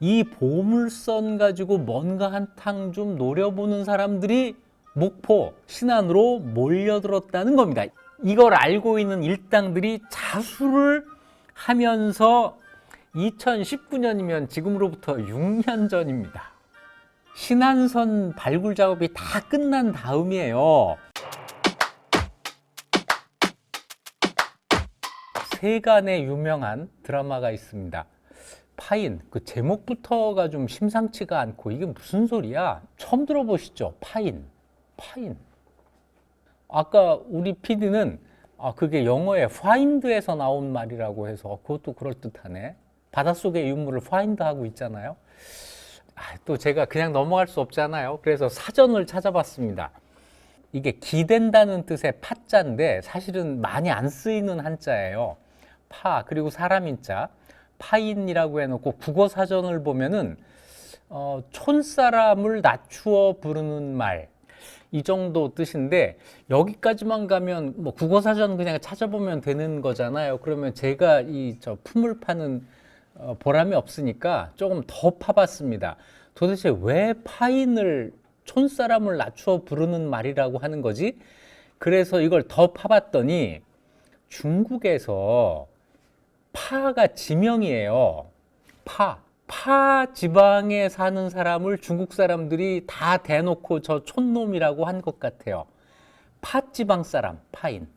이 보물선 가지고 뭔가 한탕 좀 노려보는 사람들이 목포 신안으로 몰려들었다는 겁니다. 이걸 알고 있는 일당들이 자수를 하면서 2019년이면 지금으로부터 6년 전입니다. 신안선 발굴 작업이 다 끝난 다음이에요. 세간의 유명한 드라마가 있습니다. 파인, 그 제목부터가 좀 심상치가 않고 이게 무슨 소리야? 처음 들어보시죠? 파인. 아까 우리 PD는 그게 영어의 find에서 나온 말이라고 해서 그것도 그럴듯하네. 바닷속의 유물을 find하고 있잖아요. 또 제가 그냥 넘어갈 수 없잖아요. 그래서 사전을 찾아봤습니다. 이게 기댄다는 뜻의 파자인데 사실은 많이 안 쓰이는 한자예요. 파 그리고 사람인자 파인이라고 해놓고 국어사전을 보면은 촌사람을 낮추어 부르는 말 이 정도 뜻인데 여기까지만 가면 뭐 국어사전 그냥 찾아보면 되는 거잖아요. 그러면 제가 저 품을 파는 보람이 없으니까 조금 더 파봤습니다. 도대체 왜 파인을 촌사람을 낮추어 부르는 말이라고 하는 거지? 그래서 이걸 더 파봤더니 중국에서 파가 지명이에요. 파 지방에 사는 사람을 중국 사람들이 다 대놓고 저 촌놈이라고 한 것 같아요. 파 지방 사람, 파인.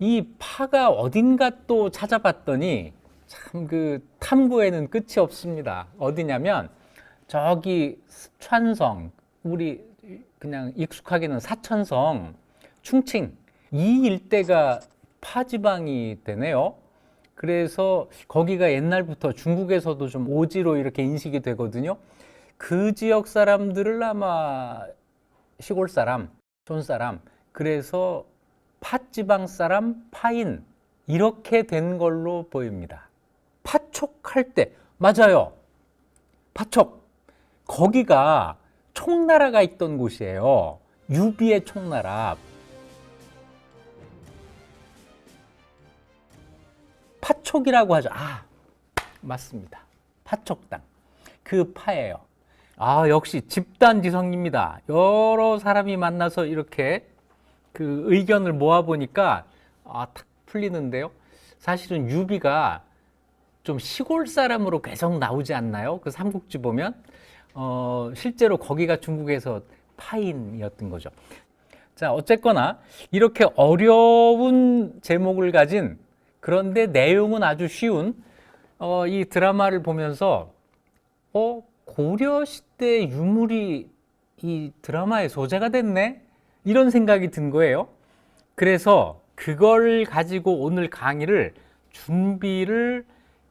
이 파가 어딘가 또 찾아봤더니 참 그 탐구에는 끝이 없습니다. 어디냐면 저기 스촨성, 우리 그냥 익숙하게는 사천성, 충칭 이 일대가 파 지방이 되네요. 그래서 거기가 옛날부터 중국에서도 좀 오지로 이렇게 인식이 되거든요. 그 지역 사람들을 아마 시골 사람, 촌 사람, 그래서 팥지방 사람, 파인 이렇게 된 걸로 보입니다. 파촉할 때 맞아요. 파촉 거기가 총나라가 있던 곳이에요. 유비의 총나라. 파촉이라고 하죠. 맞습니다. 파촉당. 그 파예요. 역시 집단지성입니다. 여러 사람이 만나서 이렇게 그 의견을 모아보니까 탁 풀리는데요. 사실은 유비가 좀 시골 사람으로 계속 나오지 않나요? 그 삼국지 보면 실제로 거기가 중국에서 파인이었던 거죠. 자, 어쨌거나 이렇게 어려운 제목을 가진 그런데 내용은 아주 쉬운 이 드라마를 보면서 고려시대 유물이 이 드라마의 소재가 됐네? 이런 생각이 든 거예요. 그래서 그걸 가지고 오늘 강의를 준비를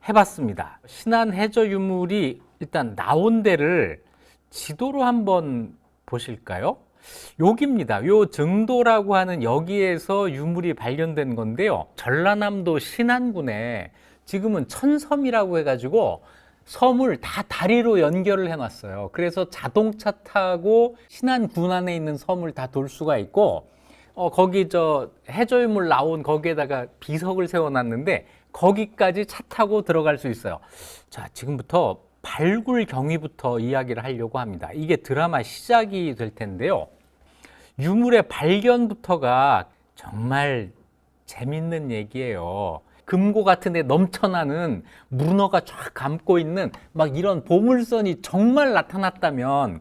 해봤습니다. 신안 해저 유물이 일단 나온 데를 지도로 한번 보실까요? 여기입니다. 요 정도라고 하는 여기에서 유물이 발견된 건데요. 전라남도 신안군에 지금은 천섬이라고 해가지고 섬을 다 다리로 연결을 해놨어요. 그래서 자동차 타고 신안군 안에 있는 섬을 다 돌 수가 있고 거기 저 해저유물 나온 거기에다가 비석을 세워놨는데 거기까지 차 타고 들어갈 수 있어요. 자, 지금부터 발굴 경위부터 이야기를 하려고 합니다. 이게 드라마 시작이 될 텐데요. 유물의 발견부터가 정말 재밌는 얘기예요. 금고 같은 데 넘쳐나는 문어가 쫙 감고 있는 막 이런 보물선이 정말 나타났다면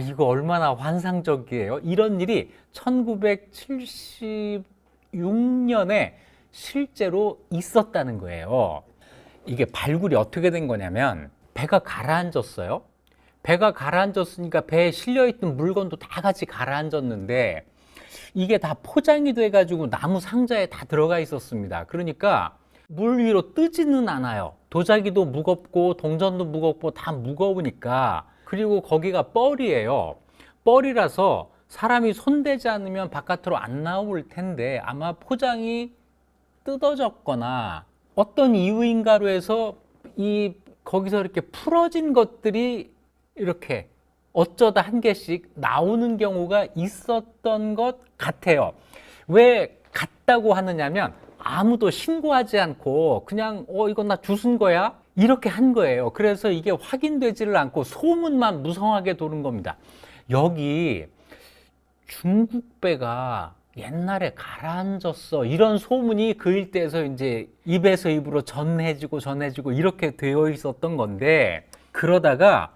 이거 얼마나 환상적이에요. 이런 일이 1976년에 실제로 있었다는 거예요. 이게 발굴이 어떻게 된 거냐면 배가 가라앉았어요. 배가 가라앉았으니까 배에 실려있던 물건도 다 같이 가라앉았는데 이게 다 포장이 돼가지고 나무 상자에 다 들어가 있었습니다. 그러니까 물 위로 뜨지는 않아요. 도자기도 무겁고 동전도 무겁고 다 무거우니까. 그리고 거기가 뻘이에요. 뻘이라서 사람이 손대지 않으면 바깥으로 안 나올 텐데 아마 포장이 뜯어졌거나 어떤 이유인가로 해서 거기서 이렇게 풀어진 것들이 이렇게 어쩌다 한 개씩 나오는 경우가 있었던 것 같아요. 왜 같다고 하느냐면 아무도 신고하지 않고 그냥 이건 나 주순 거야 이렇게 한 거예요. 그래서 이게 확인되지를 않고 소문만 무성하게 도는 겁니다. 여기 중국 배가 옛날에 가라앉았어, 이런 소문이 그 일대에서 이제 입에서 입으로 전해지고 이렇게 되어 있었던 건데, 그러다가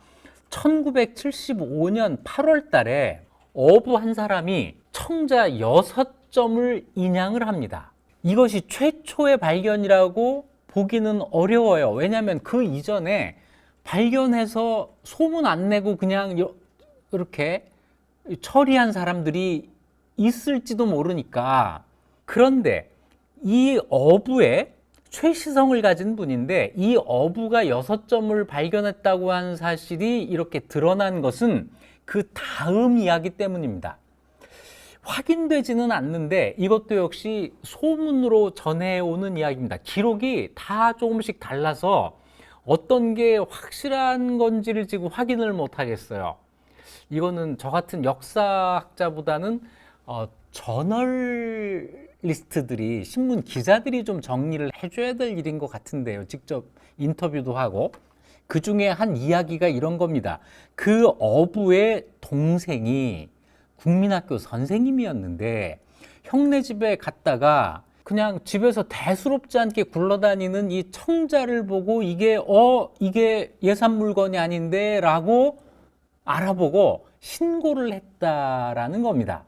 1975년 8월 달에 어부 한 사람이 청자 6점을 인양을 합니다. 이것이 최초의 발견이라고 보기는 어려워요. 왜냐하면 그 이전에 발견해서 소문 안 내고 그냥 이렇게 처리한 사람들이 있을지도 모르니까. 그런데 이 어부의 최시성을 가진 분인데, 이 어부가 6점을 발견했다고 하는 사실이 이렇게 드러난 것은 그 다음 이야기 때문입니다. 확인되지는 않는데 이것도 역시 소문으로 전해오는 이야기입니다. 기록이 다 조금씩 달라서 어떤 게 확실한 건지를 지금 확인을 못 하겠어요. 이거는 저 같은 역사학자보다는 저널리스트들이, 신문 기자들이 좀 정리를 해줘야 될 일인 것 같은데요. 직접 인터뷰도 하고. 그 중에 한 이야기가 이런 겁니다. 그 어부의 동생이 국민학교 선생님이었는데 형네 집에 갔다가 그냥 집에서 대수롭지 않게 굴러다니는 이 청자를 보고 이게 예산 물건이 아닌데 라고 알아보고 신고를 했다라는 겁니다.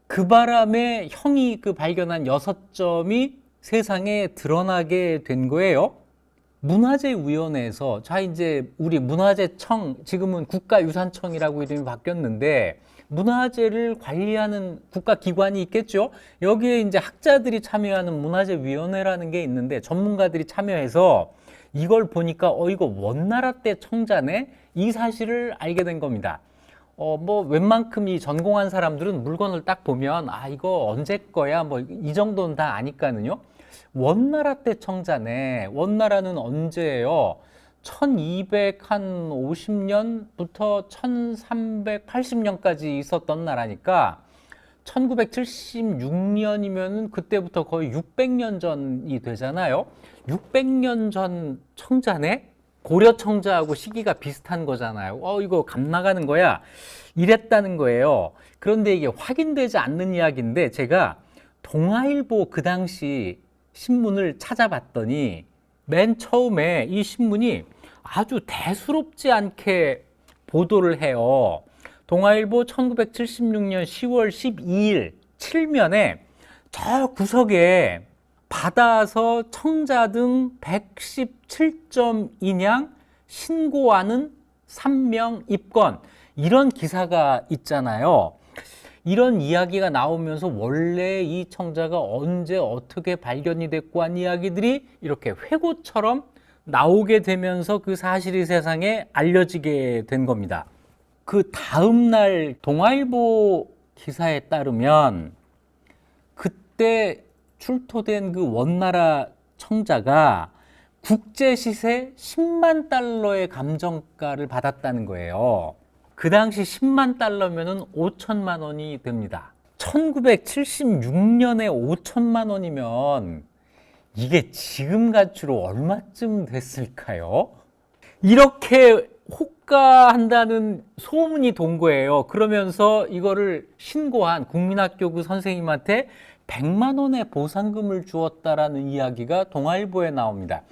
그 바람에 형이 그 발견한 6점이 세상에 드러나게 된 거예요. 문화재위원회에서, 자, 이제 우리 문화재청, 지금은 국가유산청이라고 이름이 바뀌었는데, 문화재를 관리하는 국가기관이 있겠죠. 여기에 이제 학자들이 참여하는 문화재위원회라는 게 있는데, 전문가들이 참여해서 이걸 보니까 이거 원나라 때 청자네, 이 사실을 알게 된 겁니다. 웬만큼 이 전공한 사람들은 물건을 딱 보면 이거 언제 거야, 이 정도는 다 아니까는요. 원나라 때 청자네. 원나라는 언제예요? 1250년부터 1380년까지 있었던 나라니까 1976년이면 그때부터 거의 600년 전이 되잖아요. 600년 전 청자네? 고려 청자하고 시기가 비슷한 거잖아요. 이거 감 나가는 거야, 이랬다는 거예요. 그런데 이게 확인되지 않는 이야기인데, 제가 동아일보 그 당시 신문을 찾아봤더니 맨 처음에 이 신문이 아주 대수롭지 않게 보도를 해요. 동아일보 1976년 10월 12일 7면에 저 구석에 받아서 청자 등 117점 인양, 신고하는 3명 입건, 이런 기사가 있잖아요. 이런 이야기가 나오면서 원래 이 청자가 언제 어떻게 발견이 됐고 한 이야기들이 이렇게 회고처럼 나오게 되면서 그 사실이 세상에 알려지게 된 겁니다. 그 다음날 동아일보 기사에 따르면 그때 출토된 그 원나라 청자가 국제 시세 10만 달러의 감정가를 받았다는 거예요. 그 당시 10만 달러면은 5천만 원이 됩니다. 1976년에 5천만 원이면 이게 지금 가치로 얼마쯤 됐을까요? 이렇게 호가한다는 소문이 돈 거예요. 그러면서 이거를 신고한 국민학교 그 선생님한테 100만 원의 보상금을 주었다라는 이야기가 동아일보에 나옵니다.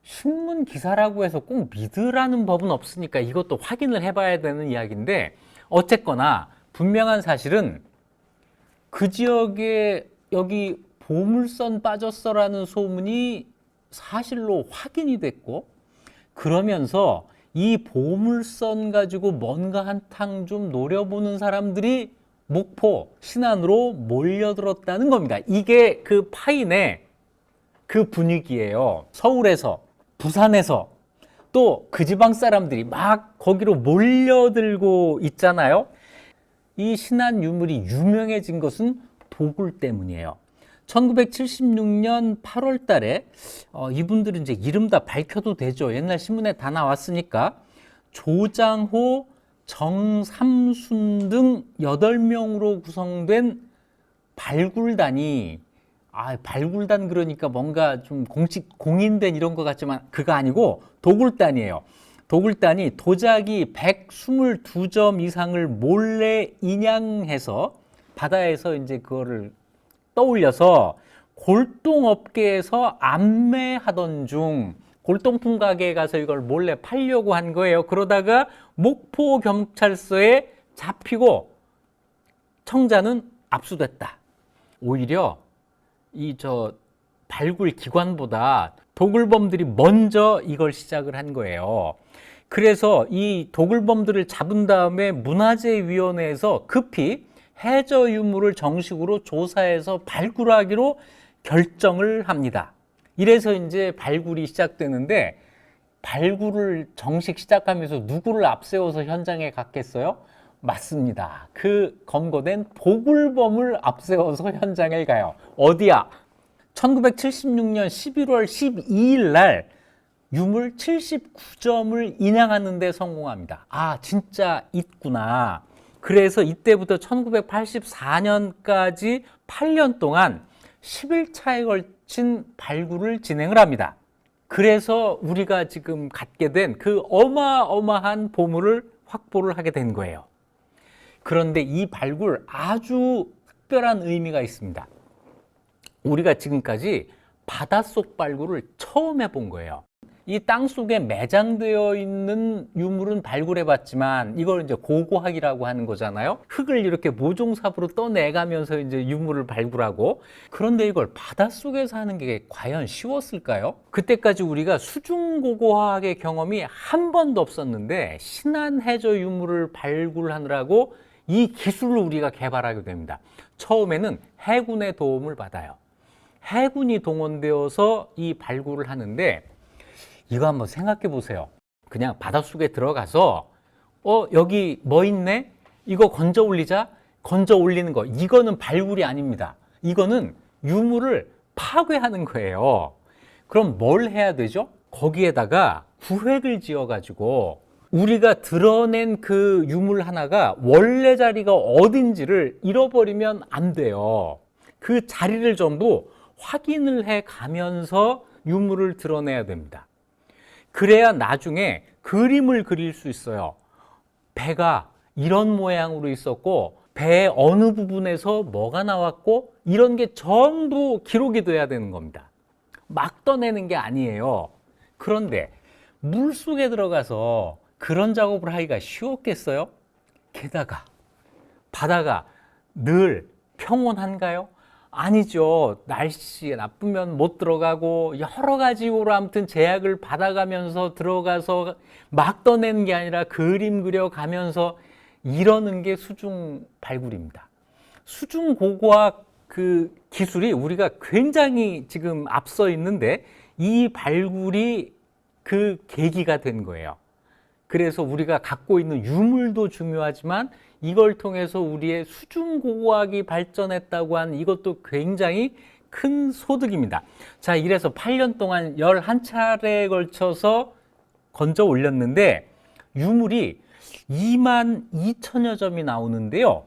신문 기사라고 해서 꼭 믿으라는 법은 없으니까 이것도 확인을 해봐야 되는 이야기인데, 어쨌거나 분명한 사실은 그 지역에 여기 보물선 빠졌어라는 소문이 사실로 확인이 됐고, 그러면서 이 보물선 가지고 뭔가 한탕 좀 노려보는 사람들이 목포, 신안으로 몰려들었다는 겁니다. 이게 그 파인의 그 분위기예요. 서울에서, 부산에서 또 그 지방 사람들이 막 거기로 몰려들고 있잖아요. 이 신안 유물이 유명해진 것은 도굴 때문이에요. 1976년 8월 달에 이분들은 이제 이름 다 밝혀도 되죠. 옛날 신문에 다 나왔으니까. 조장호, 정삼순 등 8명으로 구성된 발굴단이 발굴단 그러니까 뭔가 좀 공인된 이런 것 같지만 그거 아니고 도굴단이에요. 도굴단이 도자기 122점 이상을 몰래 인양해서 바다에서 이제 그거를 떠올려서 골동업계에서 암매하던 중 골동품 가게에 가서 이걸 몰래 팔려고 한 거예요. 그러다가 목포 경찰서에 잡히고 청자는 압수됐다. 오히려 발굴 기관보다 도굴범들이 먼저 이걸 시작을 한 거예요. 그래서 이 도굴범들을 잡은 다음에 문화재위원회에서 급히 해저 유물을 정식으로 조사해서 발굴하기로 결정을 합니다. 이래서 이제 발굴이 시작되는데, 발굴을 정식 시작하면서 누구를 앞세워서 현장에 갔겠어요? 맞습니다. 그 검거된 도굴범을 앞세워서 현장에 가요. 어디야? 1976년 11월 12일 날 유물 79점을 인양하는 데 성공합니다. 진짜 있구나. 그래서 이때부터 1984년까지 8년 동안 10일차에 걸친 발굴을 진행을 합니다. 그래서 우리가 지금 갖게 된 그 어마어마한 보물을 확보를 하게 된 거예요. 그런데 이 발굴 아주 특별한 의미가 있습니다. 우리가 지금까지 바닷속 발굴을 처음 해본 거예요. 이 땅속에 매장되어 있는 유물은 발굴해 봤지만 이걸 이제 고고학이라고 하는 거잖아요. 흙을 이렇게 모종삽으로 떠내가면서 이제 유물을 발굴하고, 그런데 이걸 바닷속에서 하는 게 과연 쉬웠을까요? 그때까지 우리가 수중고고학의 경험이 한 번도 없었는데 신안 해저 유물을 발굴하느라고 이 기술을 우리가 개발하게 됩니다. 처음에는 해군의 도움을 받아요. 해군이 동원되어서 이 발굴을 하는데, 이거 한번 생각해 보세요. 그냥 바닷속에 들어가서 여기 뭐 있네? 이거 건져 올리자. 건져 올리는 거. 이거는 발굴이 아닙니다. 이거는 유물을 파괴하는 거예요. 그럼 뭘 해야 되죠? 거기에다가 구획을 지어 가지고 우리가 드러낸 그 유물 하나가 원래 자리가 어딘지를 잃어버리면 안 돼요. 그 자리를 전부 확인을 해 가면서 유물을 드러내야 됩니다. 그래야 나중에 그림을 그릴 수 있어요. 배가 이런 모양으로 있었고 배의 어느 부분에서 뭐가 나왔고 이런 게 전부 기록이 돼야 되는 겁니다. 막 떠내는 게 아니에요. 그런데 물속에 들어가서 그런 작업을 하기가 쉬웠겠어요? 게다가 바다가 늘 평온한가요? 아니죠. 날씨 나쁘면 못 들어가고 여러 가지 이유로 아무튼 제약을 받아가면서 들어가서 막 떠내는 게 아니라 그림 그려가면서 이러는 게 수중 발굴입니다. 수중 고고학 그 기술이 우리가 굉장히 지금 앞서 있는데 이 발굴이 그 계기가 된 거예요. 그래서 우리가 갖고 있는 유물도 중요하지만 이걸 통해서 우리의 수중고고학이 발전했다고 하는 이것도 굉장히 큰 소득입니다. 자, 이래서 8년 동안 11차례에 걸쳐서 건져 올렸는데 유물이 22,000여 점이 나오는데요.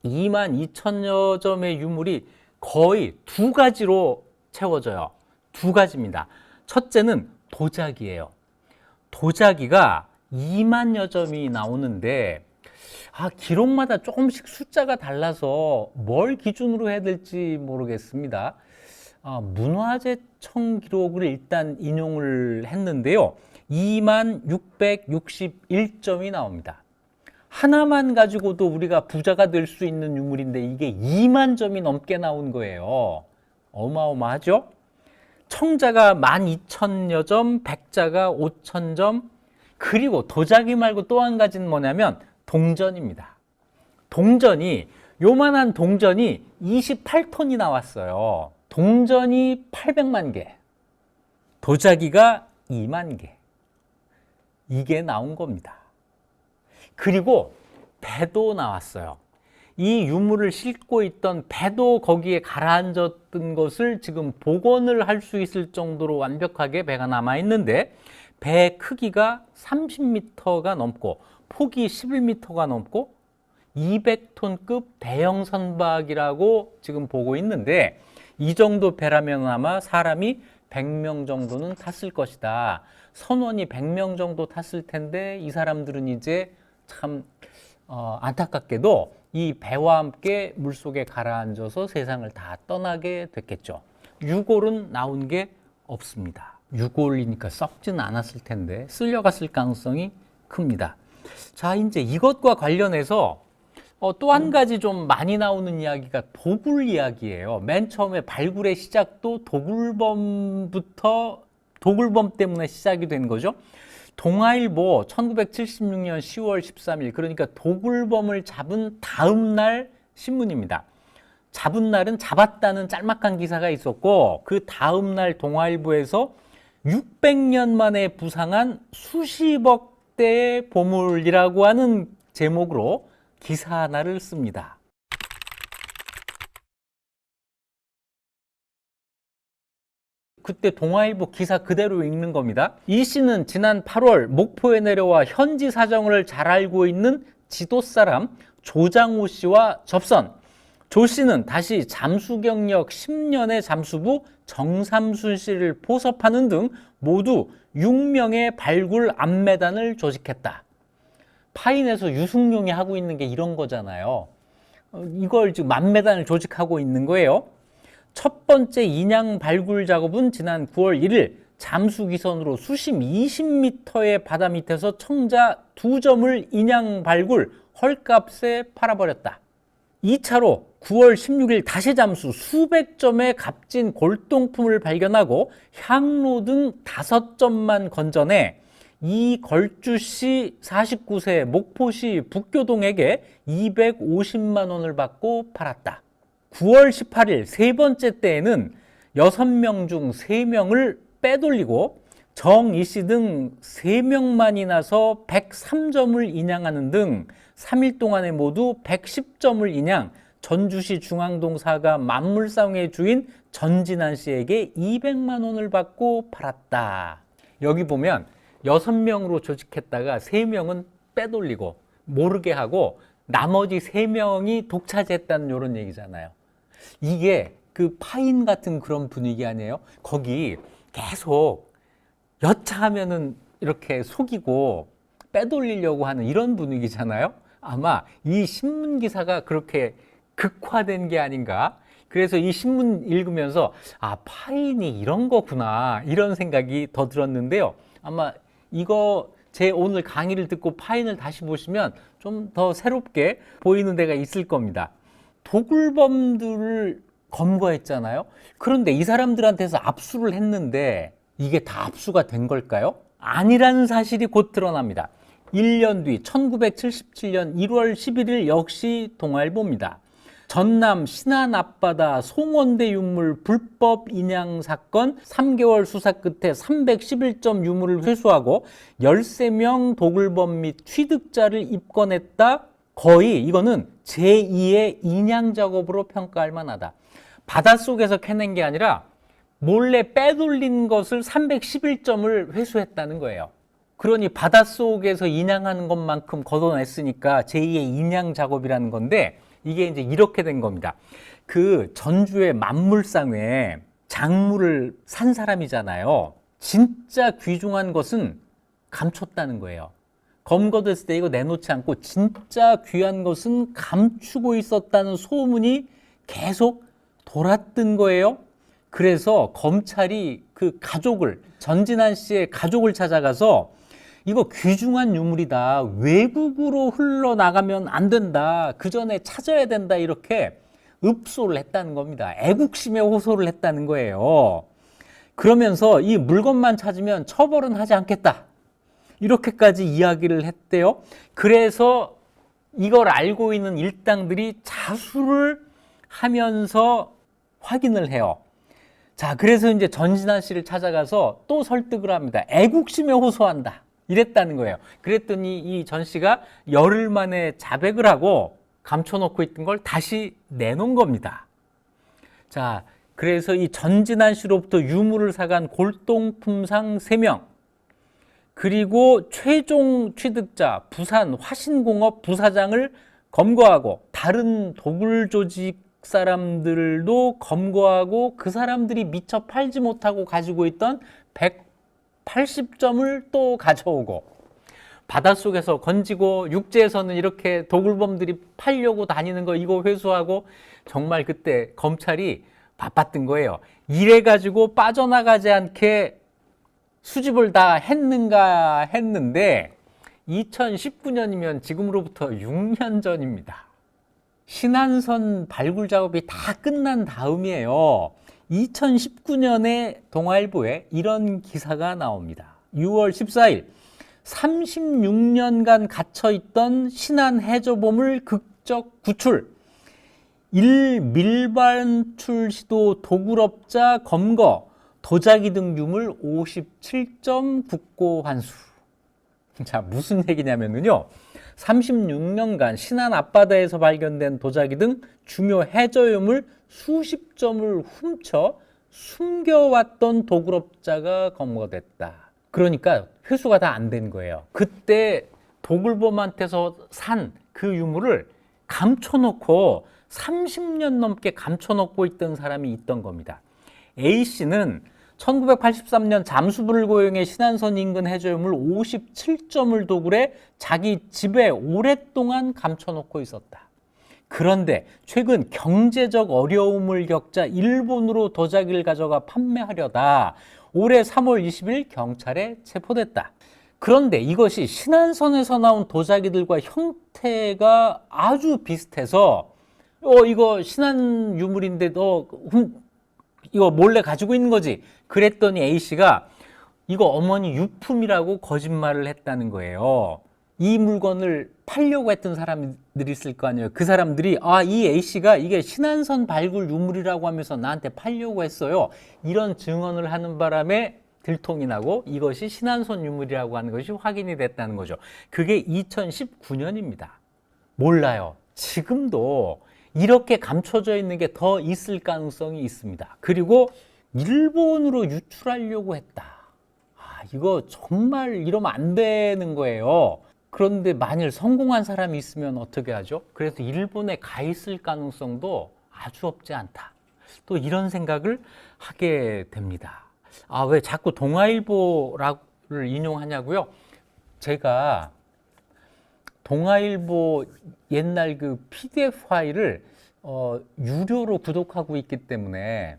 22,000여 점의 유물이 거의 두 가지로 채워져요. 두 가지입니다. 첫째는 도자기예요. 도자기가 2만여 점이 나오는데 기록마다 조금씩 숫자가 달라서 뭘 기준으로 해야 될지 모르겠습니다. 문화재청 기록을 일단 인용을 했는데요. 2661점이 나옵니다. 하나만 가지고도 우리가 부자가 될 수 있는 유물인데 이게 2만 점이 넘게 나온 거예요. 어마어마하죠? 청자가 12,000여 점, 백자가 5,000점, 그리고 도자기 말고 또 한 가지는 뭐냐면 동전입니다. 동전이, 요만한 동전이 28톤이 나왔어요. 동전이 800만 개, 도자기가 2만 개. 이게 나온 겁니다. 그리고 배도 나왔어요. 이 유물을 싣고 있던 배도 거기에 가라앉았던 것을 지금 복원을 할 수 있을 정도로 완벽하게 배가 남아 있는데, 배 크기가 30m가 넘고 폭이 11m가 넘고 200톤급 대형 선박이라고 지금 보고 있는데, 이 정도 배라면 아마 사람이 100명 정도는 탔을 것이다. 선원이 100명 정도 탔을 텐데 이 사람들은 이제 참 안타깝게도 이 배와 함께 물속에 가라앉아서 세상을 다 떠나게 됐겠죠. 유골은 나온 게 없습니다. 유골이니까 썩지는 않았을 텐데 쓸려갔을 가능성이 큽니다. 자, 이제 이것과 관련해서 또 한 가지 좀 많이 나오는 이야기가 도굴 이야기예요. 맨 처음에 발굴의 시작도 도굴범 때문에 시작이 된 거죠. 동아일보 1976년 10월 13일, 그러니까 도굴범을 잡은 다음 날 신문입니다. 잡은 날은 잡았다는 짤막한 기사가 있었고, 그 다음 날 동아일보에서 600년 만에 부상한 수십억 대의 보물이라고 하는 제목으로 기사 하나를 씁니다. 그때 동아일보 기사 그대로 읽는 겁니다. 이 씨는 지난 8월 목포에 내려와 현지 사정을 잘 알고 있는 지도사람 조장호 씨와 접선. 조 씨는 다시 잠수 경력 10년의 잠수부 정삼순 씨를 포섭하는 등 모두 6명의 발굴 안매단을 조직했다. 파인에서 유승룡이 하고 있는 게 이런 거잖아요. 이걸 지금 안매단을 조직하고 있는 거예요. 첫 번째 인양 발굴 작업은 지난 9월 1일 잠수 기선으로 수심 20m의 바다 밑에서 청자 2점을 인양 발굴 헐값에 팔아버렸다. 2차로 9월 16일 다시 잠수 수백 점의 값진 골동품을 발견하고 향로 등 5점만 건져내 이걸주씨 49세 목포시 북교동에게 250만 원을 받고 팔았다. 9월 18일 세 번째 때에는 6명 중 3명을 빼돌리고 정이 씨 등 3명만이 나서 103점을 인양하는 등 3일 동안에 모두 110점을 인양, 전주시 중앙동 사가 만물상의 주인 전진환 씨에게 200만 원을 받고 팔았다. 여기 보면 6명으로 조직했다가 3명은 빼돌리고 모르게 하고 나머지 3명이 독차지했다는 이런 얘기잖아요. 이게 그 파인 같은 그런 분위기 아니에요? 거기 계속 여차하면은 이렇게 속이고 빼돌리려고 하는 이런 분위기잖아요. 아마 이 신문 기사가 그렇게 극화된 게 아닌가. 그래서 이 신문 읽으면서 아, 파인이 이런 거구나 이런 생각이 더 들었는데요. 아마 이거 제 오늘 강의를 듣고 파인을 다시 보시면 좀 더 새롭게 보이는 데가 있을 겁니다. 도굴범들을 검거했잖아요. 그런데 이 사람들한테서 압수를 했는데 이게 다 압수가 된 걸까요? 아니라는 사실이 곧 드러납니다. 1년 뒤 1977년 1월 11일 역시 동아일보입니다. 전남 신안 앞바다 송원대 유물 불법 인양 사건 3개월 수사 끝에 311점 유물을 회수하고 13명 도굴범 및 취득자를 입건했다. 거의 이거는 제2의 인양 작업으로 평가할 만하다. 바닷속에서 캐낸 게 아니라 몰래 빼돌린 것을 311점을 회수했다는 거예요. 그러니 바닷속에서 인양하는 것만큼 걷어냈으니까 제2의 인양 작업이라는 건데 이게 이제 이렇게 된 겁니다. 그 전주의 만물상에 작물을 산 사람이잖아요. 진짜 귀중한 것은 감췄다는 거예요. 검거됐을 때 이거 내놓지 않고 진짜 귀한 것은 감추고 있었다는 소문이 계속 돌았던 거예요. 그래서 검찰이 그 가족을, 전진환 씨의 가족을 찾아가서 이거 귀중한 유물이다. 외국으로 흘러나가면 안 된다. 그 전에 찾아야 된다. 이렇게 읍소를 했다는 겁니다. 애국심에 호소를 했다는 거예요. 그러면서 이 물건만 찾으면 처벌은 하지 않겠다. 이렇게까지 이야기를 했대요. 그래서 이걸 알고 있는 일당들이 자수를 하면서 확인을 해요. 자, 그래서 이제 전진환 씨를 찾아가서 또 설득을 합니다. 애국심에 호소한다. 이랬다는 거예요. 그랬더니 이 전 씨가 열흘 만에 자백을 하고 감춰놓고 있던 걸 다시 내놓은 겁니다. 자, 그래서 이 전진환 씨로부터 유물을 사간 골동품상 3명, 그리고 최종 취득자 부산 화신공업 부사장을 검거하고 다른 도굴 조직 사람들도 검거하고 그 사람들이 미처 팔지 못하고 가지고 있던 180점을 또 가져오고, 바닷속에서 건지고 육지에서는 이렇게 도굴범들이 팔려고 다니는 거 이거 회수하고, 정말 그때 검찰이 바빴던 거예요. 이래가지고 빠져나가지 않게 수집을 다 했는가 했는데 2019년이면 지금으로부터 6년 전입니다. 신안선 발굴 작업이 다 끝난 다음이에요. 2019년에 동아일보에 이런 기사가 나옵니다. 6월 14일 36년간 갇혀있던 신안 해저봄을 극적 구출, 밀반출 시도 도굴업자 검거, 도자기 등 유물 57점 국고 환수. 자, 무슨 얘기냐면요, 36년간 신안 앞바다에서 발견된 도자기 등 중요 해저 유물 수십 점을 훔쳐 숨겨왔던 도굴업자가 검거됐다. 그러니까 회수가 다 안 된 거예요. 그때 도굴범한테서 산 그 유물을 감춰놓고 30년 넘게 감춰놓고 있던 사람이 있던 겁니다. A씨는 1983년 잠수불고용의 신안선 인근 해저유물 57점을 도굴해 자기 집에 오랫동안 감춰놓고 있었다. 그런데 최근 경제적 어려움을 겪자 일본으로 도자기를 가져가 판매하려다 올해 3월 20일 경찰에 체포됐다. 그런데 이것이 신안선에서 나온 도자기들과 형태가 아주 비슷해서 이거 신안 유물인데 너 이거 몰래 가지고 있는 거지. 그랬더니 A씨가 이거 어머니 유품이라고 거짓말을 했다는 거예요. 이 물건을 팔려고 했던 사람들이 있을 거 아니에요. 그 사람들이 이 A씨가 이게 신안선 발굴 유물이라고 하면서 나한테 팔려고 했어요. 이런 증언을 하는 바람에 들통이 나고 이것이 신안선 유물이라고 하는 것이 확인이 됐다는 거죠. 그게 2019년입니다. 몰라요. 지금도 이렇게 감춰져 있는 게 더 있을 가능성이 있습니다. 그리고 일본으로 유출하려고 했다. 이거 정말 이러면 안 되는 거예요. 그런데 만일 성공한 사람이 있으면 어떻게 하죠? 그래서 일본에 가 있을 가능성도 아주 없지 않다. 또 이런 생각을 하게 됩니다. 왜 자꾸 동아일보를 인용하냐고요? 제가 동아일보 옛날 그 PDF 파일을 유료로 구독하고 있기 때문에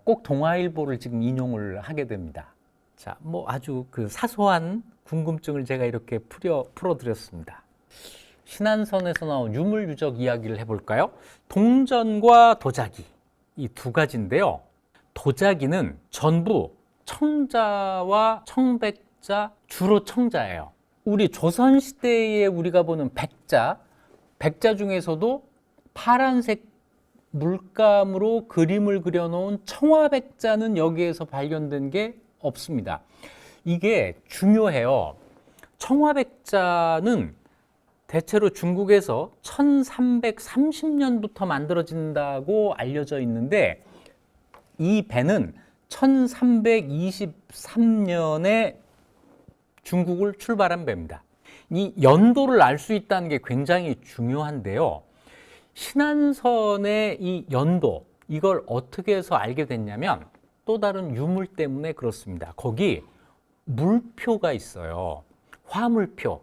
꼭 동아일보를 지금 인용을 하게 됩니다. 자, 뭐 아주 그 사소한 궁금증을 제가 이렇게 풀어드렸습니다. 신안선에서 나온 유물 유적 이야기를 해볼까요? 동전과 도자기, 이 두 가지인데요. 도자기는 전부 청자와 청백자, 주로 청자예요. 우리 조선시대에 우리가 보는 백자 중에서도 파란색 물감으로 그림을 그려놓은 청화백자는 여기에서 발견된 게 없습니다. 이게 중요해요. 청화백자는 대체로 중국에서 1330년부터 만들어진다고 알려져 있는데 이 배는 1323년에 중국을 출발한 배입니다. 이 연도를 알 수 있다는 게 굉장히 중요한데요. 신안선의 이 연도, 이걸 어떻게 해서 알게 됐냐면 또 다른 유물 때문에 그렇습니다. 거기 물표가 있어요. 화물표.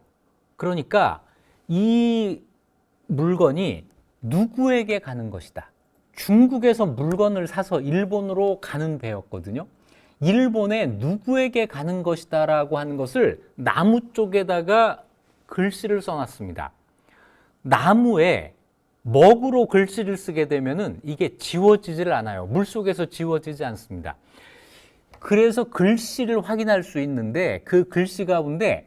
그러니까 이 물건이 누구에게 가는 것이다. 중국에서 물건을 사서 일본으로 가는 배였거든요. 일본에 누구에게 가는 것이다 라고 하는 것을 나무 쪽에다가 글씨를 써놨습니다. 나무에 먹으로 글씨를 쓰게 되면은 이게 지워지질 않아요. 물속에서 지워지지 않습니다. 그래서 글씨를 확인할 수 있는데 그 글씨 가운데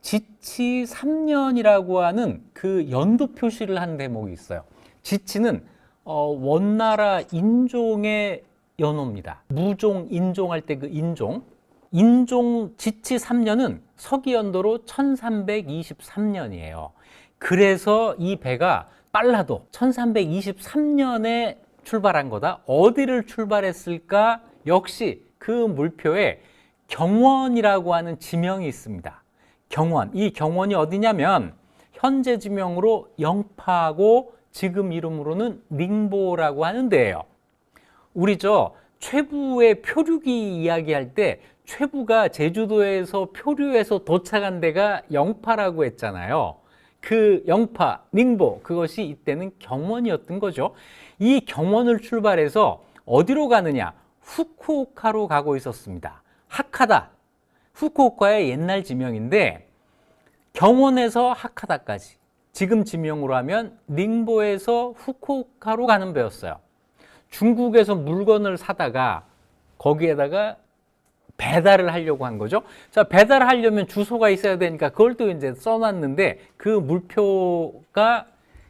지치 3년이라고 하는 그 연도 표시를 한 대목이 있어요. 지치는 원나라 인종의 연호입니다. 무종, 인종할 때 그 인종 지치 3년은 서기연도로 1323년이에요. 그래서 이 배가 빨라도 1323년에 출발한 거다. 어디를 출발했을까? 역시 그 물표에 경원이라고 하는 지명이 있습니다. 경원, 이 경원이 어디냐면 현재 지명으로 영파하고 지금 이름으로는 닝보라고 하는 데예요. 우리 최부의 표류기 이야기할 때 최부가 제주도에서 표류해서 도착한 데가 영파라고 했잖아요. 그 영파, 닝보, 그것이 이때는 경원이었던 거죠. 이 경원을 출발해서 어디로 가느냐? 후쿠오카로 가고 있었습니다. 하카다, 후쿠오카의 옛날 지명인데 경원에서 하카다까지, 지금 지명으로 하면 닝보에서 후쿠오카로 가는 배였어요. 중국에서 물건을 사다가 거기에다가 배달을 하려고 한 거죠. 자, 배달을 하려면 주소가 있어야 되니까 그걸 또 이제 써놨는데 그 물표가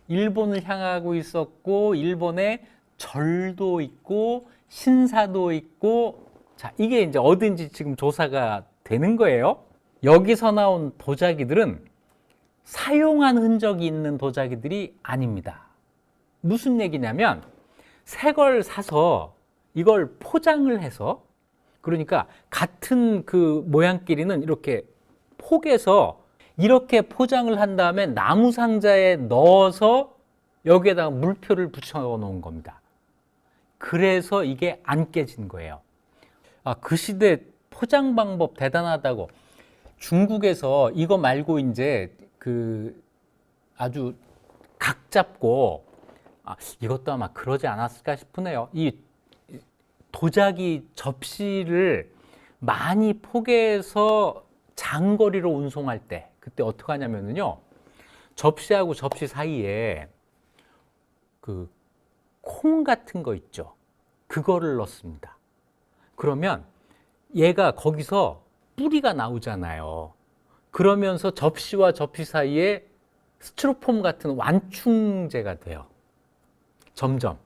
일본을 향하고 있었고, 일본에 절도 있고 신사도 있고, 자, 이게 이제 어딘지 지금 조사가 되는 거예요. 여기서 나온 도자기들은 사용한 흔적이 있는 도자기들이 아닙니다. 무슨 얘기냐면 새 걸 사서 이걸 포장을 해서, 그러니까 같은 그 모양끼리는 이렇게 포개서 이렇게 포장을 한 다음에 나무 상자에 넣어서 여기에다가 물표를 붙여 놓은 겁니다. 그래서 이게 안 깨진 거예요. 아, 그 시대 포장 방법 대단하다고. 중국에서 이거 말고 이제 그 아주 각 잡고, 이것도 아마 그러지 않았을까 싶으네요. 이 도자기 접시를 많이 포개서 장거리로 운송할 때 그때 어떻게 하냐면요, 접시하고 접시 사이에 그 콩 같은 거 있죠, 그거를 넣습니다. 그러면 얘가 거기서 뿌리가 나오잖아요. 그러면서 접시와 접시 사이에 스티로폼 같은 완충제가 돼요, 점점.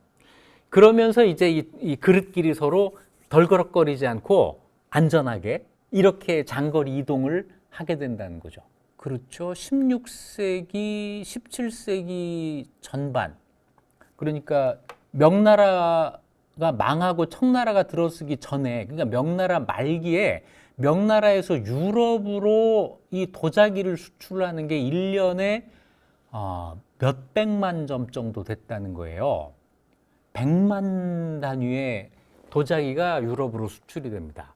그러면서 이제 이 그릇끼리 서로 덜그럭거리지 않고 안전하게 이렇게 장거리 이동을 하게 된다는 거죠. 그렇죠. 16세기, 17세기 전반, 그러니까 명나라가 망하고 청나라가 들어서기 전에, 그러니까 명나라 말기에 명나라에서 유럽으로 이 도자기를 수출하는 게 1년에 몇백만 점 정도 됐다는 거예요. 100만 단위의 도자기가 유럽으로 수출이 됩니다.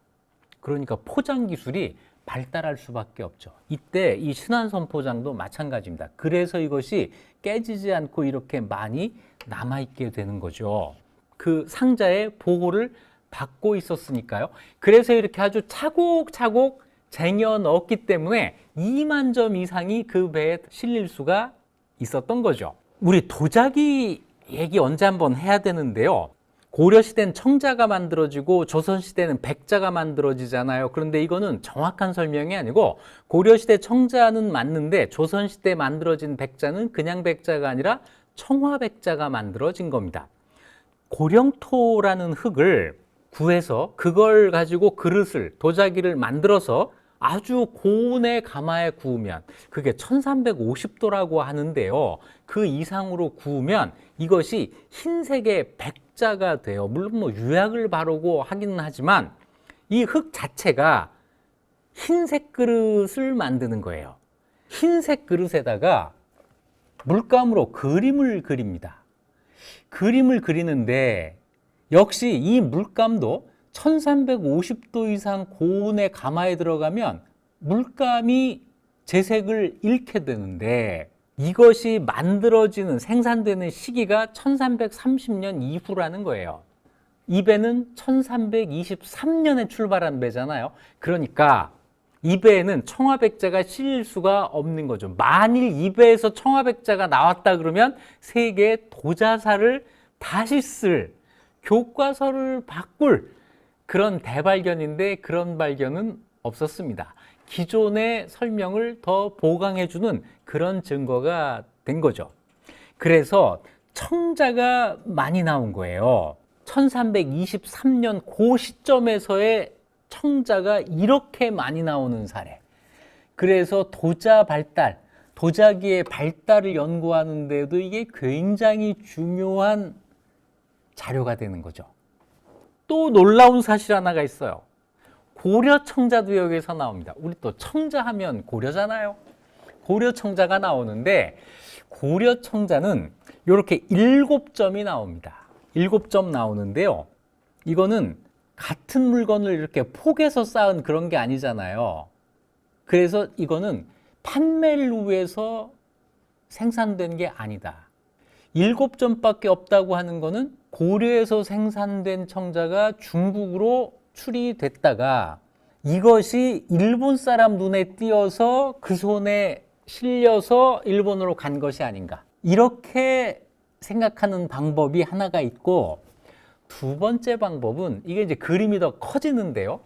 그러니까 포장 기술이 발달할 수밖에 없죠. 이때 이 신안선 포장도 마찬가지입니다. 그래서 이것이 깨지지 않고 이렇게 많이 남아있게 되는 거죠. 그 상자에 보호를 받고 있었으니까요. 그래서 이렇게 아주 차곡차곡 쟁여 넣었기 때문에 2만 점 이상이 그 배에 실릴 수가 있었던 거죠. 우리 도자기 얘기 언제 한번 해야 되는데요. 고려시대는 청자가 만들어지고 조선시대는 백자가 만들어지잖아요. 그런데 이거는 정확한 설명이 아니고, 고려시대 청자는 맞는데 조선시대에 만들어진 백자는 그냥 백자가 아니라 청화백자가 만들어진 겁니다. 고령토라는 흙을 구해서 그걸 가지고 그릇을, 도자기를 만들어서 아주 고온의 가마에 구우면, 그게 1350도라고 하는데요, 그 이상으로 구우면 이것이 흰색의 백자가 돼요. 물론 뭐 유약을 바르고 하기는 하지만 이 흙 자체가 흰색 그릇을 만드는 거예요. 흰색 그릇에다가 물감으로 그림을 그립니다. 그림을 그리는데 역시 이 물감도 1350도 이상 고온의 가마에 들어가면 물감이 재색을 잃게 되는데, 이것이 만들어지는, 생산되는 시기가 1330년 이후라는 거예요. 이 배는 1323년에 출발한 배잖아요. 그러니까 이 배에는 청화백자가 실릴 수가 없는 거죠. 만일 이 배에서 청화백자가 나왔다 그러면 세계의 도자사를 다시 쓸, 교과서를 바꿀 그런 대발견인데, 그런 발견은 없었습니다. 기존의 설명을 더 보강해주는 그런 증거가 된 거죠. 그래서 청자가 많이 나온 거예요. 1323년 그 시점에서의 청자가 이렇게 많이 나오는 사례. 그래서 도자 발달, 도자기의 발달을 연구하는 데도 이게 굉장히 중요한 자료가 되는 거죠. 또 놀라운 사실 하나가 있어요. 고려 청자도 여기에서 나옵니다. 우리 또 청자 하면 고려잖아요. 고려 청자가 나오는데, 고려 청자는 이렇게 7점이 나옵니다. 7점 나오는데요. 이거는 같은 물건을 이렇게 폭에서 쌓은 그런 게 아니잖아요. 그래서 이거는 판매를 위해서 생산된 게 아니다. 7점밖에 없다고 하는 거는 고려에서 생산된 청자가 중국으로 출이됐다가 이것이 일본 사람 눈에 띄어서 그 손에 실려서 일본으로 간 것이 아닌가. 이렇게 생각하는 방법이 하나가 있고, 두 번째 방법은 이게 이제 그림이 더 커지는데요.